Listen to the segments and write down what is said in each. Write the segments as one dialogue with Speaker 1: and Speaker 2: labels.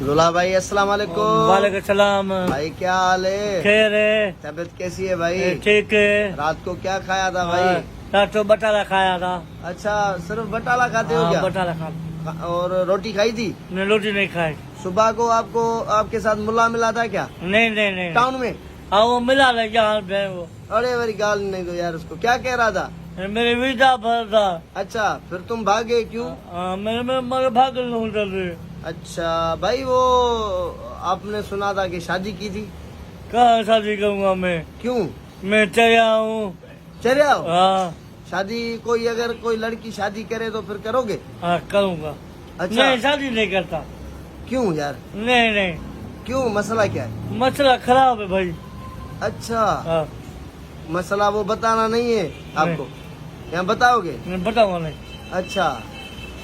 Speaker 1: लुला भाई अस्सलाम वालेकुम।
Speaker 2: वालेकुम सलाम।
Speaker 1: भाई क्या हाल है?
Speaker 2: खैर है,
Speaker 1: तबीयत कैसी है भाई?
Speaker 2: ठीक है।
Speaker 1: रात को क्या खाया था भाई?
Speaker 2: रात को बटाला खाया था।
Speaker 1: अच्छा, सिर्फ बटाला खाते हो क्या?
Speaker 2: बटाला खा।
Speaker 1: और रोटी खाई थी?
Speaker 2: मैं रोटी नहीं खाई।
Speaker 1: सुबह को आपको आपके साथ मुल्ला मिला था क्या?
Speaker 2: नहीं नहीं नहीं।
Speaker 1: टाउन में?
Speaker 2: हाँ वो मिला था यहाँ पे वो।
Speaker 1: अरे मेरी गाल नहीं दो यार उसको। क्या कह रहा था?
Speaker 2: मेरे वीजा भर था।
Speaker 1: अच्छा, फिर तुम भागे क्यों?
Speaker 2: मेरे भाग रहे।
Speaker 1: अच्छा भाई, वो आपने सुना था कि शादी की थी?
Speaker 2: कहाँ शादी करूँगा मैं?
Speaker 1: क्यों?
Speaker 2: मैं चया हूँ।
Speaker 1: चले आओ।
Speaker 2: हाँ
Speaker 1: शादी कोई अगर कोई लड़की शादी करे तो फिर करोगे?
Speaker 2: हाँ करूँगा।
Speaker 1: अच्छा।
Speaker 2: नहीं शादी नहीं करता।
Speaker 1: क्यों यार?
Speaker 2: नहीं नहीं,
Speaker 1: क्यों, मसला क्या है?
Speaker 2: मसला खराब है भाई।
Speaker 1: अच्छा,
Speaker 2: हाँ
Speaker 1: मसला वो बताना नहीं है आपको? यहाँ बताओगे?
Speaker 2: मैं बताऊंगा नहीं।
Speaker 1: अच्छा,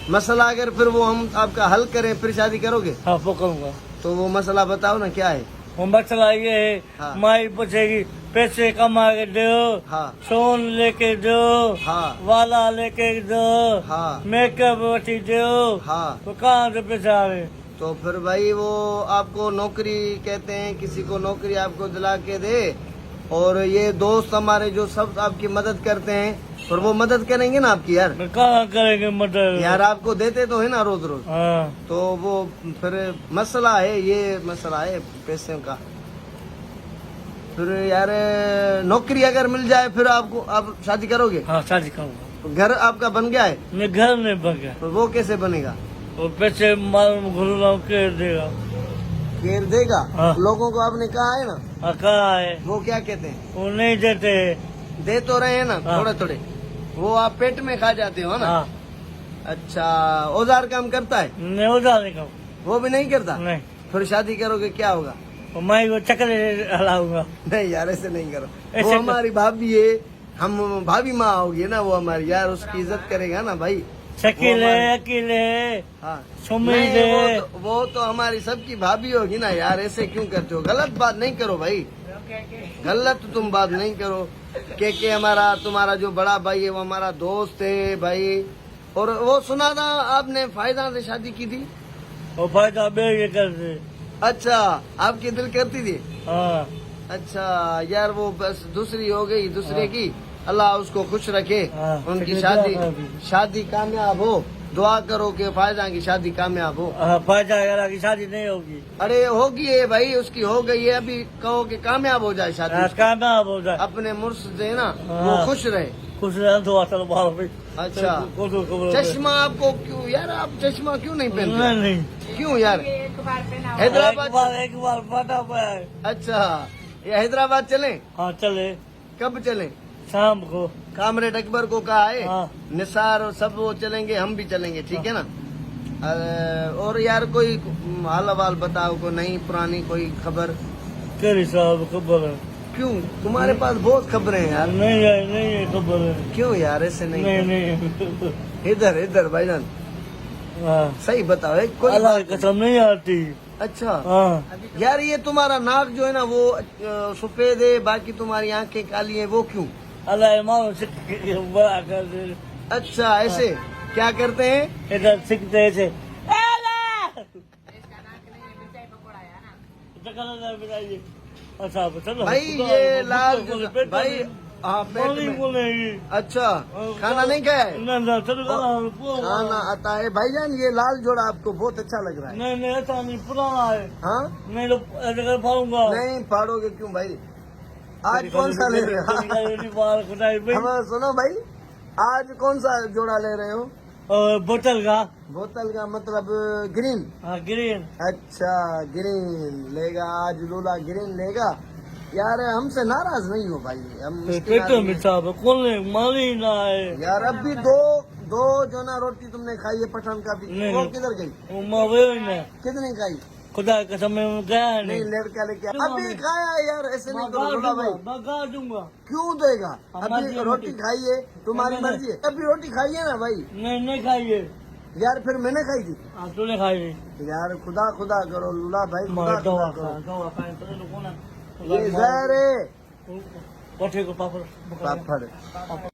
Speaker 1: मसला अगर फिर वो हम आपका हल करें फिर शादी करोगे?
Speaker 2: हाँ वो करूँगा।
Speaker 1: तो वो मसला बताओ ना, क्या है?
Speaker 2: वो मसला ये है,
Speaker 1: हाँ।
Speaker 2: माई पूछेगी पैसे कमा के दो,
Speaker 1: हाँ
Speaker 2: सोन लेके दो,
Speaker 1: हाँ
Speaker 2: वाला लेके दो,
Speaker 1: हाँ
Speaker 2: मेकअप वठी दो,
Speaker 1: हाँ।
Speaker 2: तो कहाँ से पैसा आवे?
Speaker 1: तो फिर भाई वो आपको नौकरी कहते हैं, किसी को नौकरी आपको दिला के दे, और ये दोस्त हमारे जो सब आपकी मदद करते हैं, और वो मदद करेंगे ना आपकी यार?
Speaker 2: मैं कहाँ करेंगे मदद
Speaker 1: यार आपको देते तो है ना रोज रोज।
Speaker 2: हाँ।
Speaker 1: तो वो फिर मसला है, ये मसला है पैसे का। फिर यार नौकरी अगर मिल जाए फिर आपको आप शादी करोगे?
Speaker 2: हाँ शादी करूँगा।
Speaker 1: घर आपका बन गया है?
Speaker 2: मैं घर में बन गया।
Speaker 1: तो वो कैसे बनेगा?
Speaker 2: वो पैसे मालूम घुल के देगा।
Speaker 1: घेर देगा?
Speaker 2: हाँ।
Speaker 1: लोगों को आपने कहा है ना?
Speaker 2: हाँ कहाँ है?
Speaker 1: वो क्या कहते हैं?
Speaker 2: वो नहीं देते।
Speaker 1: दे तो रहे हैं ना
Speaker 2: हाँ।
Speaker 1: थोड़े थोड़े, वो आप पेट में खा जाते हो ना?
Speaker 2: हाँ
Speaker 1: अच्छा, औजार काम करता है?
Speaker 2: नहीं उधार नहीं खाऊँ।
Speaker 1: वो भी नहीं करता?
Speaker 2: नहीं,
Speaker 1: फिर शादी करोगे क्या होगा?
Speaker 2: वो मैं वो चक्कर हलाऊंगा।
Speaker 1: नहीं यार ऐसे नहीं करो।
Speaker 2: ऐसे
Speaker 1: वो
Speaker 2: कर-
Speaker 1: हमारी भाभी है, हम भाभी माँ होगी ना वो हमारी, यार उसकी इज्जत करेगा ना भाई।
Speaker 2: शकील
Speaker 1: वो
Speaker 2: है,
Speaker 1: हमारी-
Speaker 2: अकील है,
Speaker 1: हाँ
Speaker 2: सुमीर
Speaker 1: नहीं,
Speaker 2: है।
Speaker 1: वो तो हमारी सबकी भाभी होगी ना यार, ऐसे क्यों करते हो? गलत बात नहीं करो भाई, गलत तुम बात नहीं करो। के हमारा, तुम्हारा जो बड़ा भाई है वो हमारा दोस्त है भाई। और वो सुना था आपने फायदा से शादी की थी?
Speaker 2: वो फायदा बेच करते।
Speaker 1: अच्छा, आपकी दिल करती थी?
Speaker 2: हाँ
Speaker 1: अच्छा यार, वो बस दूसरी हो गई, दूसरे की। अल्लाह उसको खुश रखे,
Speaker 2: हाँ,
Speaker 1: उनकी
Speaker 2: शुक्रिया
Speaker 1: शादी
Speaker 2: भाभी।
Speaker 1: शादी कामयाब हो। दुआ करो कि फायदा की शादी कामयाब हो।
Speaker 2: हाँ, फायदा अगर की शादी नहीं होगी।
Speaker 1: अरे होगी है भाई, उसकी हो गई है, अभी कहो कि कामयाब हो जाए शादी उसकी।
Speaker 2: कामयाब हो जाए,
Speaker 1: अपने मुर्शिद है ना, वो
Speaker 2: हाँ।
Speaker 1: खुश रहे।
Speaker 2: खुश रहे तो चलो बाहर भाई।
Speaker 1: अच्छा, चश्मा आपको क्यों यार, आप चश्मा क्यों नहीं पहनते?
Speaker 2: नहीं नहीं,
Speaker 1: क्यों यार? हैदराबाद?
Speaker 2: एक बार फटा पाया।
Speaker 1: अच्छा, ये हैदराबाद चले?
Speaker 2: हाँ चले,
Speaker 1: कब चले?
Speaker 2: शाम को।
Speaker 1: कामरेड अकबर को कहा है,
Speaker 2: हाँ।
Speaker 1: निसार और सब वो चलेंगे, हम भी चलेंगे, ठीक है ना? और यार कोई हाल हवाल बताओ को, नहीं पुरानी कोई खबर?
Speaker 2: तेरी साहब खबर है?
Speaker 1: क्यों, तुम्हारे पास बहुत खबरें हैं यार।
Speaker 2: नहीं है, नहीं है खबर है।
Speaker 1: क्यों यार ऐसे नहीं?
Speaker 2: नहीं।
Speaker 1: इधर इधर भाईजान
Speaker 2: हाँ,
Speaker 1: सही बताओ, एक कोई
Speaker 2: अल्लाह की कसम नहीं आती।
Speaker 1: अच्छा
Speaker 2: हाँ,
Speaker 1: यार, ये तुम्हारा नाक जो है ना वो सफेद है, बाकी तुम्हारी आंखें काली हैं, वो क्यों?
Speaker 2: अल्लाह मानो बड़ा कर दे।
Speaker 1: अच्छा ऐसे क्या करते हैं?
Speaker 2: इधर सीखते ऐसे। अच्छा चलो
Speaker 1: भाई ये लाल भाई, हाँ पेट में।
Speaker 2: बोलेगी।
Speaker 1: अच्छा, खाना नहीं खाया है?
Speaker 2: ना चलो
Speaker 1: खाना आता है भाईजान। ये लाल जोड़ा आपको बहुत अच्छा लग रहा है।
Speaker 2: नहीं नहीं ऐसा नहीं, पुराना है।
Speaker 1: हाँ
Speaker 2: नहीं तो ऐसे फाड़ूंगा।
Speaker 1: नहीं फाड़ोगे क्यों भाई? आज कौन सा ले रहे हो? हम सुनो भाई, आज कौन सा जोड़ा ले रहे हो?
Speaker 2: बोतल का।
Speaker 1: बोतल का मतलब ग्रीन?
Speaker 2: हाँ ग्रीन।
Speaker 1: अच्छा ग्रीन लेगा आज, लूला ग्रीन लेगा। यार हमसे नाराज नहीं हो भाई, हम इसके
Speaker 2: पेट
Speaker 1: बारे
Speaker 2: में
Speaker 1: में-
Speaker 2: साहब कौन माली ना है।
Speaker 1: यार अभी दो दो जो ना रोटी तुमने खाई है पठान का भी,
Speaker 2: नहीं,
Speaker 1: वो
Speaker 2: नहीं।
Speaker 1: किधर गई?
Speaker 2: वो मावे में
Speaker 1: कितने खाई?
Speaker 2: खुदा के समय में गया
Speaker 1: नहीं
Speaker 2: नहीं।
Speaker 1: लड़का लेके
Speaker 2: दूंगा
Speaker 1: अभी
Speaker 2: मैं।
Speaker 1: खाया है यार, ऐसे नहीं करो लूला भाई।
Speaker 2: बगा दूंगा।
Speaker 1: क्यों देगा?
Speaker 2: हमारी
Speaker 1: अभी रोटी खाई है, तुम्हारी
Speaker 2: नहीं, नहीं।
Speaker 1: मर्जी है। अभी रोटी खाई है ना भाई?
Speaker 2: नहीं खाइए।
Speaker 1: यार फिर मैंने खाई थी
Speaker 2: हाँ तूने खाई नहीं।
Speaker 1: यार। खुदा खुदा करो लूला भाई, खुदा
Speaker 2: मार दवा
Speaker 1: खुदा करो।
Speaker 2: दवा खाए तो कौन
Speaker 1: ये जहर है।
Speaker 2: पठे को पापड़
Speaker 1: पापड़